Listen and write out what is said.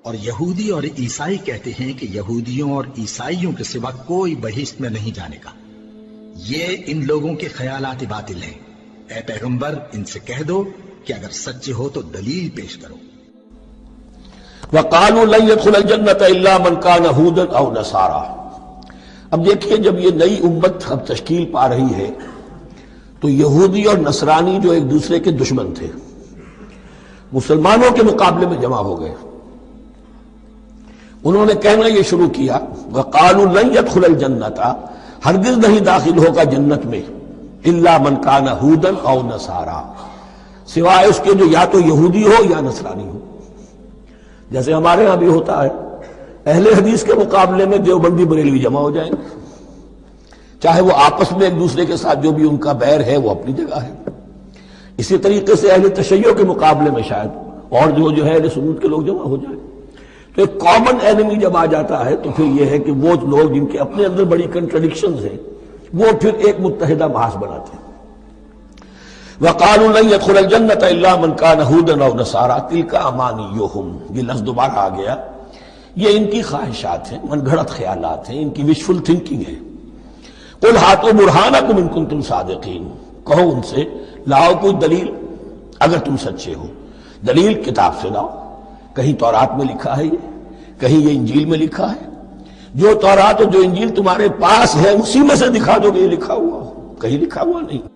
اور یہودی اور عیسائی کہتے ہیں کہ یہودیوں اور عیسائیوں کے سوا کوئی بہشت میں نہیں جانے کا۔ یہ ان لوگوں کے خیالات باطل ہیں۔ اے پیغمبر ان سے کہہ دو کہ اگر سچے ہو تو دلیل پیش کرو۔ وَقَالُوا لَن يَدْخُلَ الْجَنَّةَ إِلَّا مَنْ كَانَ هُودًا أَوْ نَصَارَىٰ۔ اب دیکھیے جب یہ نئی امت اب تشکیل پا رہی ہے تو یہودی اور نصرانی جو ایک دوسرے کے دشمن تھے مسلمانوں کے مقابلے میں جمع ہو گئے۔ انہوں نے کہنا یہ شروع کیا وَقَالُوا لَن يَدْخُلَ الْجَنَّةَ، ہرگز نہیں داخل ہوگا جنت میں إِلَّا مَنْ كَانَ هُودًا أَوْ نَصَارَىٰ، سوائے اس کے جو یا تو یہودی ہو یا نصرانی ہو۔ جیسے ہمارے ہاں بھی ہوتا ہے، اہل حدیث کے مقابلے میں دیوبندی بریلوی جمع ہو جائیں گے، چاہے وہ آپس میں ایک دوسرے کے ساتھ جو بھی ان کا بیر ہے وہ اپنی جگہ ہے۔ اسی طریقے سے اہل تشیع کے مقابلے میں شاید اور جو ہے اہل سنت کے لوگ جمع ہو جائیں۔ تو ایک کامن اینمی جب آ جاتا ہے تو پھر یہ ہے کہ وہ لوگ جن کے اپنے اندر بڑی کنٹرڈکشنز ہیں وہ پھر ایک متحدہ محاذ بناتے ہیں۔ وَقَالُوا لَن يَدْخُلَ الْجَنَّةَ إِلَّا مَنْ كَانَ هُودًا أَوْ نَصَارَىٰ تِلْكَ أَمَانِيُّهُمْ، یہ لفظ دوبارہ آ گیا، یہ ان کی خواہشات ہیں، من گھڑت خیالات ہیں، ان کی وشفل تھنکنگ ہے۔ قُلْ هَاتُوا بُرْهَانَكُمْ إِن كُنتُمْ صَادِقِينَ، کہو ان سے لاؤ کوئی دلیل اگر تم سچے ہو، دلیل کتاب سے لاؤ، کہیں تورات میں لکھا ہے یہ، کہیں یہ انجیل میں لکھا ہے، جو تورات اور جو انجیل تمہارے پاس ہے اسی میں سے دکھا دو کہ یہ لکھا ہوا ہو، کہیں لکھا ہوا نہیں۔